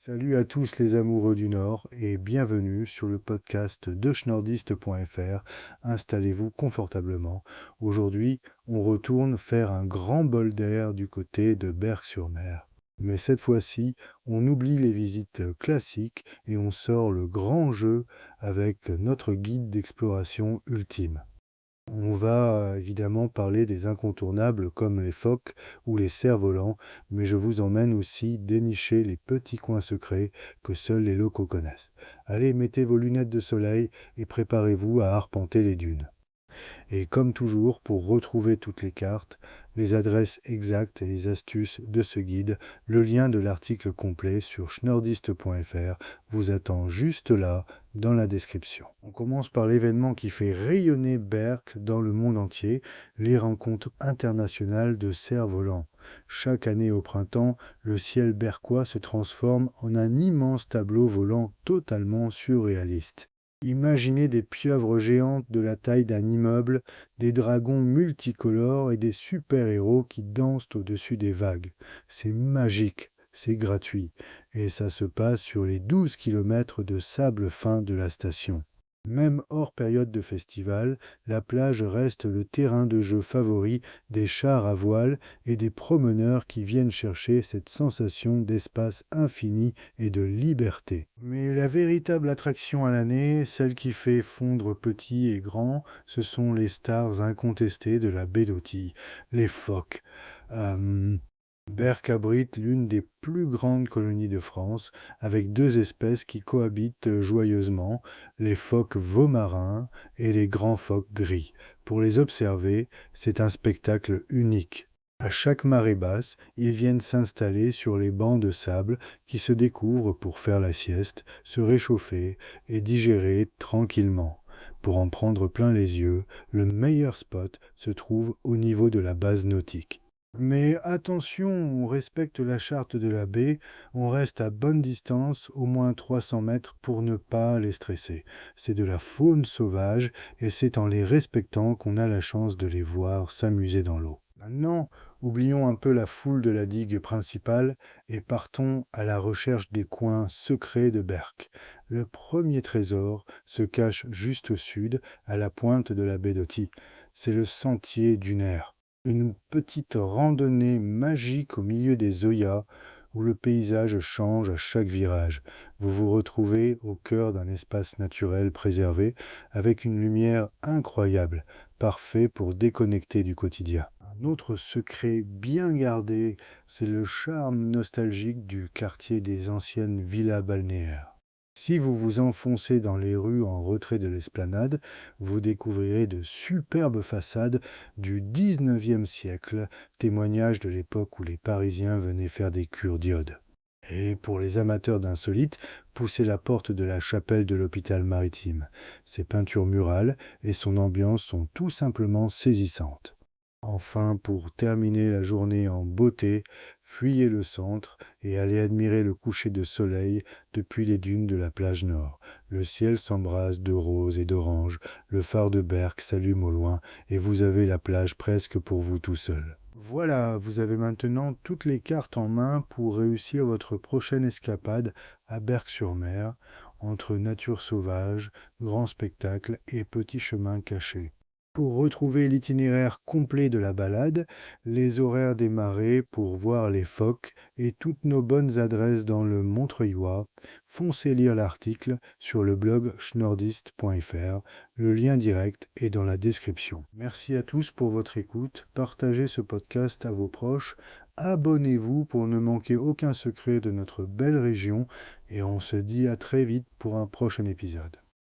Salut à tous les amoureux du Nord et bienvenue sur le podcast de schnorrdist.fr. Installez-vous confortablement. Aujourd'hui, on retourne faire un grand bol d'air du côté de Berck-sur-Mer. Mais cette fois-ci, on oublie les visites classiques et on sort le grand jeu avec notre guide d'exploration ultime. On va évidemment parler des incontournables comme les phoques ou les cerfs-volants, mais je vous emmène aussi dénicher les petits coins secrets que seuls les locaux connaissent. Allez, mettez vos lunettes de soleil et préparez-vous à arpenter les dunes. Et comme toujours, pour retrouver toutes les cartes, les adresses exactes et les astuces de ce guide, le lien de l'article complet sur schnorrdist.fr vous attend juste là, dans la description. On commence par l'événement qui fait rayonner Berck dans le monde entier, les rencontres internationales de cerfs-volants. Chaque année au printemps, le ciel berquois se transforme en un immense tableau volant totalement surréaliste. Imaginez des pieuvres géantes de la taille d'un immeuble, des dragons multicolores et des super-héros qui dansent au-dessus des vagues. C'est magique, c'est gratuit, et ça se passe sur les 12 kilomètres de sable fin de la station. Même hors période de festival, la plage reste le terrain de jeu favori des chars à voile et des promeneurs qui viennent chercher cette sensation d'espace infini et de liberté. Mais la véritable attraction à l'année, celle qui fait fondre petit et grand, ce sont les stars incontestées de la baie d'Authie, les phoques. Berck abrite l'une des plus grandes colonies de France, avec deux espèces qui cohabitent joyeusement, les phoques veaux-marins et les grands phoques gris. Pour les observer, c'est un spectacle unique. À chaque marée basse, ils viennent s'installer sur les bancs de sable qui se découvrent pour faire la sieste, se réchauffer et digérer tranquillement. Pour en prendre plein les yeux, le meilleur spot se trouve au niveau de la base nautique. Mais attention, on respecte la charte de la baie, on reste à bonne distance, au moins 300 mètres, pour ne pas les stresser. C'est de la faune sauvage et c'est en les respectant qu'on a la chance de les voir s'amuser dans l'eau. Maintenant, oublions un peu la foule de la digue principale et partons à la recherche des coins secrets de Berck. Le premier trésor se cache juste au sud, à la pointe de la baie d'Authie. C'est le sentier dunaire. Une petite randonnée magique au milieu des Oyas où le paysage change à chaque virage. Vous vous retrouvez au cœur d'un espace naturel préservé avec une lumière incroyable, parfait pour déconnecter du quotidien. Un autre secret bien gardé, c'est le charme nostalgique du quartier des anciennes villas balnéaires. Si vous vous enfoncez dans les rues en retrait de l'esplanade, vous découvrirez de superbes façades du XIXe siècle, témoignage de l'époque où les Parisiens venaient faire des cures d'iode. Et pour les amateurs d'insolites, poussez la porte de la chapelle de l'hôpital maritime. Ses peintures murales et son ambiance sont tout simplement saisissantes. Enfin, pour terminer la journée en beauté, fuyez le centre et allez admirer le coucher de soleil depuis les dunes de la plage nord. Le ciel s'embrase de rose et d'orange, le phare de Berck s'allume au loin et vous avez la plage presque pour vous tout seul. Voilà, vous avez maintenant toutes les cartes en main pour réussir votre prochaine escapade à Berck-sur-Mer, entre nature sauvage, grands spectacles et petits chemins cachés. Pour retrouver l'itinéraire complet de la balade, les horaires des marées pour voir les phoques et toutes nos bonnes adresses dans le Montreuilois, foncez lire l'article sur le blog schnorrdist.fr. Le lien direct est dans la description. Merci à tous pour votre écoute. Partagez ce podcast à vos proches. Abonnez-vous pour ne manquer aucun secret de notre belle région et on se dit à très vite pour un prochain épisode.